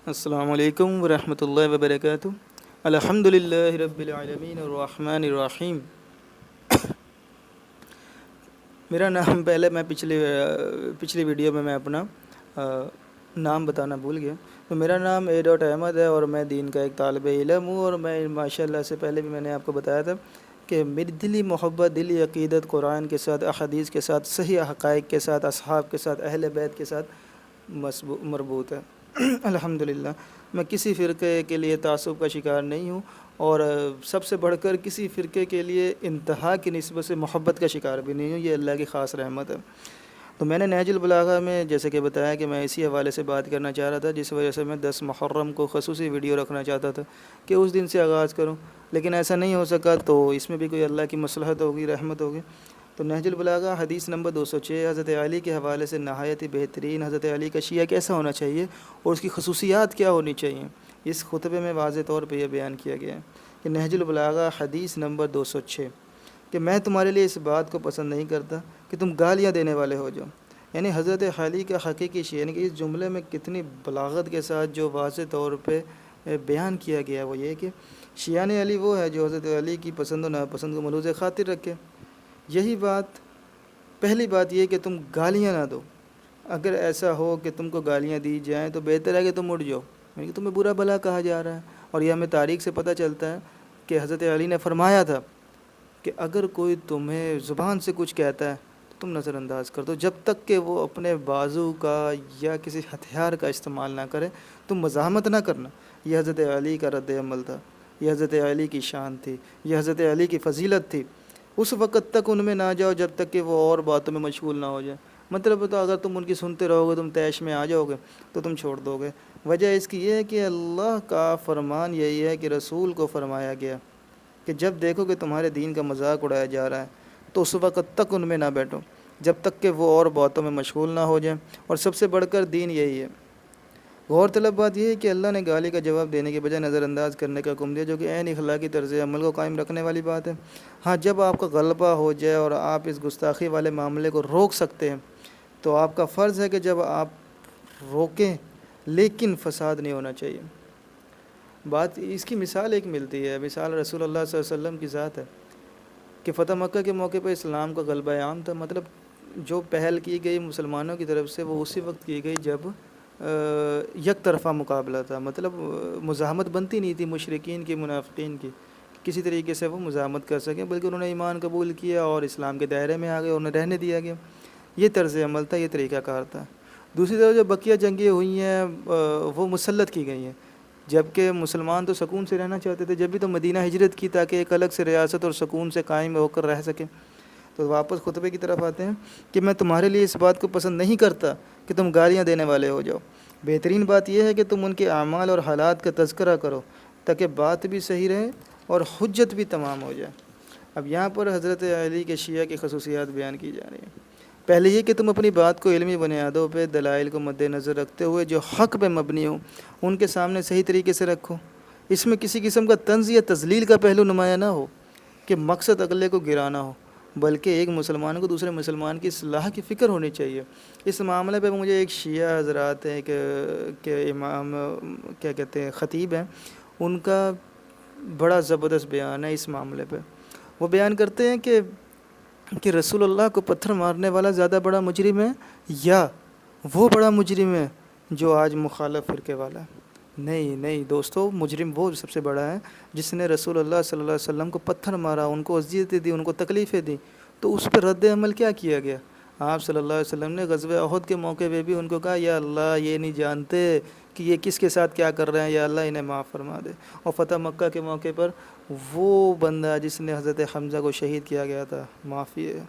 السلام علیکم ورحمۃ اللہ وبرکاتہ۔ الحمد للہ رب العالمین الرحمن الرحیم۔ میرا نام پہلے میں پچھلی ویڈیو میں اپنا نام بتانا بھول گیا۔ تو میرا نام احمد ہے اور میں دین کا ایک طالب علم ہوں، اور میں ماشاءاللہ سے پہلے بھی میں نے آپ کو بتایا تھا کہ میری دلی محبت، دلی عقیدت قرآن کے ساتھ، احادیث کے ساتھ، صحیح حقائق کے ساتھ، اصحاب کے ساتھ، اہل بیت کے ساتھ مربوط ہے۔ الحمدللہ میں کسی فرقے کے لیے تعصب کا شکار نہیں ہوں، اور سب سے بڑھ کر کسی فرقے کے لیے انتہا کی نسبت سے محبت کا شکار بھی نہیں ہوں۔ یہ اللہ کی خاص رحمت ہے۔ تو میں نے نہج البلاغہ میں جیسے کہ بتایا کہ میں اسی حوالے سے بات کرنا چاہ رہا تھا، جس وجہ سے میں 10 محرم کو خصوصی ویڈیو رکھنا چاہتا تھا کہ اس دن سے آغاز کروں، لیکن ایسا نہیں ہو سکا۔ تو اس میں بھی کوئی اللہ کی مصلحت ہوگی، رحمت ہوگی۔ تو نہج البلاغہ حدیث نمبر 206 حضرت علی کے حوالے سے نہایت ہی بہترین حضرت علی کا شیعہ کیسا ہونا چاہیے اور اس کی خصوصیات کیا ہونی چاہیے، اس خطبے میں واضح طور پہ یہ بیان کیا گیا ہے کہ نہج البلاغہ حدیث نمبر 206 کہ میں تمہارے لیے اس بات کو پسند نہیں کرتا کہ تم گالیاں دینے والے ہو جاؤ۔ یعنی حضرت علی کا حقیقی شیعہ، یعنی کہ اس جملے میں کتنی بلاغت کے ساتھ جو واضح طور پہ بیان کیا گیا وہ یہ کہ شیعان علی وہ ہے جو حضرت علی کی پسند و ناپسند کو ملوث خاطر رکھے۔ یہی بات، پہلی بات یہ کہ تم گالیاں نہ دو۔ اگر ایسا ہو کہ تم کو گالیاں دی جائیں تو بہتر ہے کہ تم اٹھ جاؤ، یعنی کہ تمہیں برا بھلا کہا جا رہا ہے۔ اور یہ ہمیں تاریخ سے پتہ چلتا ہے کہ حضرت علی نے فرمایا تھا کہ اگر کوئی تمہیں زبان سے کچھ کہتا ہے تو تم نظر انداز کر دو، جب تک کہ وہ اپنے بازو کا یا کسی ہتھیار کا استعمال نہ کرے، تم مزاحمت نہ کرنا۔ یہ حضرت علی کا رد عمل تھا، یہ حضرت علی کی شان تھی، یہ حضرت علی کی فضیلت تھی۔ اس وقت تک ان میں نہ جاؤ جب تک کہ وہ اور باتوں میں مشغول نہ ہو جائے۔ مطلب تو اگر تم ان کی سنتے رہو گے، تم طیش میں آ جاؤ گے تو تم چھوڑ دو گے۔ وجہ اس کی یہ ہے کہ اللہ کا فرمان یہی ہے کہ رسول کو فرمایا گیا کہ جب دیکھو کہ تمہارے دین کا مذاق اڑایا جا رہا ہے تو اس وقت تک ان میں نہ بیٹھو جب تک کہ وہ اور باتوں میں مشغول نہ ہو جائیں، اور سب سے بڑھ کر دین یہی ہے۔ غور طلب بات یہ ہے کہ اللہ نے گالی کا جواب دینے کے بجائے نظر انداز کرنے کا حکم دیا، جو کہ عین اخلاقی طرز عمل کو قائم رکھنے والی بات ہے۔ ہاں، جب آپ کا غلبہ ہو جائے اور آپ اس گستاخی والے معاملے کو روک سکتے ہیں تو آپ کا فرض ہے کہ جب آپ روکیں، لیکن فساد نہیں ہونا چاہیے۔ بات اس کی مثال ایک ملتی ہے، مثال رسول اللہ صلی اللہ علیہ وسلم کی ذات ہے کہ فتح مکہ کے موقع پر اسلام کا غلبہ عام تھا۔ مطلب جو پہل کی گئی مسلمانوں کی طرف سے وہ اسی وقت کی گئی جب یک طرفہ مقابلہ تھا۔ مطلب مزاحمت بنتی نہیں تھی مشرکین کی، منافقین کی، کسی طریقے سے وہ مزاحمت کر سکیں، بلکہ انہوں نے ایمان قبول کیا اور اسلام کے دائرے میں آ گئے، انہیں رہنے دیا گیا۔ یہ طرز عمل تھا، یہ طریقہ کار تھا۔ دوسری طرف جو بقیہ جنگیں ہوئی ہیں وہ مسلط کی گئی ہیں، جبکہ مسلمان تو سکون سے رہنا چاہتے تھے، جب بھی تو مدینہ ہجرت کی تاکہ ایک الگ سے ریاست اور سکون سے قائم ہو کر رہ سکیں۔ تو واپس خطبے کی طرف آتے ہیں کہ میں تمہارے لیے اس بات کو پسند نہیں کرتا کہ تم گالیاں دینے والے ہو جاؤ۔ بہترین بات یہ ہے کہ تم ان کے اعمال اور حالات کا تذکرہ کرو تاکہ بات بھی صحیح رہے اور حجت بھی تمام ہو جائے۔ اب یہاں پر حضرت علی کے شیعہ کی خصوصیات بیان کی جا رہی ہیں۔ پہلے یہ کہ تم اپنی بات کو علمی بنیادوں پہ، دلائل کو مد نظر رکھتے ہوئے جو حق پہ مبنی ہو ان کے سامنے صحیح طریقے سے رکھو۔ اس میں کسی قسم کا طنز یا تذلیل کا پہلو نمایاں نہ ہو کہ مقصد اگلے کو گرانا ہو، بلکہ ایک مسلمان کو دوسرے مسلمان کی اصلاح کی فکر ہونی چاہیے۔ اس معاملے پہ مجھے ایک شیعہ حضرات ہیں کہ امام کیا کہتے ہیں خطیب ہیں، ان کا بڑا زبردست بیان ہے اس معاملے پہ۔ وہ بیان کرتے ہیں کہ رسول اللہ کو پتھر مارنے والا زیادہ بڑا مجرم ہے یا وہ بڑا مجرم ہے جو آج مخالف فرقے والا ہے؟ نہیں دوستو، مجرم وہ سب سے بڑا ہے جس نے رسول اللہ صلی اللہ علیہ وسلم کو پتھر مارا، ان کو اذیتیں دی، ان کو تکلیفیں دی۔ تو اس پر رد عمل کیا کیا گیا؟ آپ صلی اللہ علیہ وسلم نے غزوہ احد کے موقع پہ بھی ان کو کہا یا اللہ یہ نہیں جانتے کہ یہ کس کے ساتھ کیا کر رہے ہیں، یا اللہ انہیں معاف فرما دے۔ اور فتح مکہ کے موقع پر وہ بندہ جس نے حضرت حمزہ کو شہید کیا گیا تھا، معافی ہے۔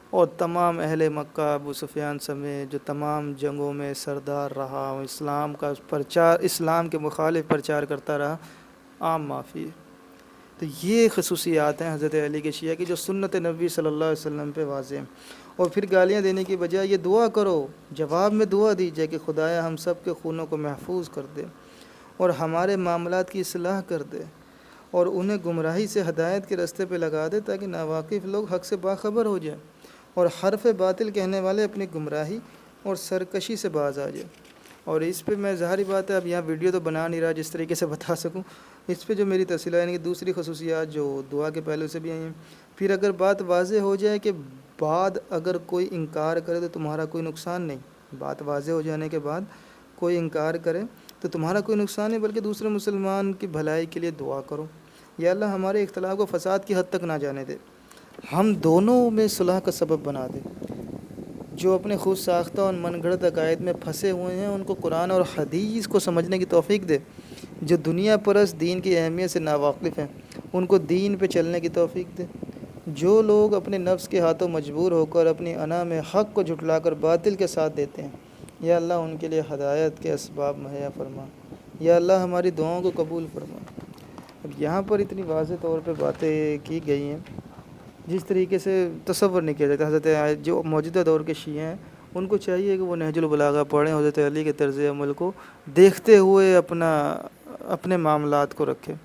اور تمام اہل مکہ، ابو سفیان سمیت جو تمام جنگوں میں سردار رہا، اسلام کا پرچار، اسلام کے مخالف پرچار کرتا رہا، عام معافی ہے۔ تو یہ خصوصیات ہیں حضرت علی کے شیعہ کی جو سنت نبی صلی اللہ علیہ وسلم پہ واضح ہیں۔ اور پھر گالیاں دینے کی بجائے یہ دعا کرو، جواب میں دعا دیجیے کہ خدایا ہم سب کے خونوں کو محفوظ کر دے اور ہمارے معاملات کی اصلاح کر دے اور انہیں گمراہی سے ہدایت کے راستے پہ لگا دے تاکہ ناواقف لوگ حق سے باخبر ہو جائیں اور حرف باطل کہنے والے اپنی گمراہی اور سرکشی سے باز آ جائیں۔ اور اس پہ میں ظاہری بات ہے اب یہاں ویڈیو تو بنا نہیں رہا جس طریقے سے بتا سکوں، اس پہ جو میری تفصیل ہے، یعنی کہ دوسری خصوصیات جو دعا کے پہلو سے بھی آئی ہیں. پھر اگر بات واضح ہو جائے کہ بعد اگر کوئی انکار کرے تو تمہارا کوئی نقصان نہیں، بات واضح ہو جانے کے بعد کوئی انکار کرے تو تمہارا کوئی نقصان نہیں، بلکہ دوسرے مسلمان کی بھلائی کے لیے دعا کرو. یا اللہ ہمارے اختلاف کو فساد کی حد تک نہ جانے دے، ہم دونوں میں صلح کا سبب بنا دے. جو اپنے خود ساختہ اور من گھڑت عقائد میں پھنسے ہوئے ہیں ان کو قرآن اور حدیث کو سمجھنے کی توفیق دے. جو دنیا پرست دین کی اہمیت سے ناواقف ہیں ان کو دین پہ چلنے کی توفیق دے. جو لوگ اپنے نفس کے ہاتھوں مجبور ہو کر اپنی انا میں حق کو جھٹلا کر باطل کے ساتھ دیتے ہیں، یا اللہ ان کے لیے ہدایت کے اسباب مہیا فرما. یا اللہ ہماری دعاؤں کو قبول فرما. اب یہاں پر اتنی واضح طور پہ باتیں کی گئی ہیں جس طریقے سے تصور نہیں کیا جاتا. حضرت جو موجودہ دور کے شیعہ ہیں ان کو چاہیے کہ وہ نہج البلاغہ پڑھیں، حضرت علی کے طرز عمل کو دیکھتے ہوئے اپنے معاملات کو رکھیں.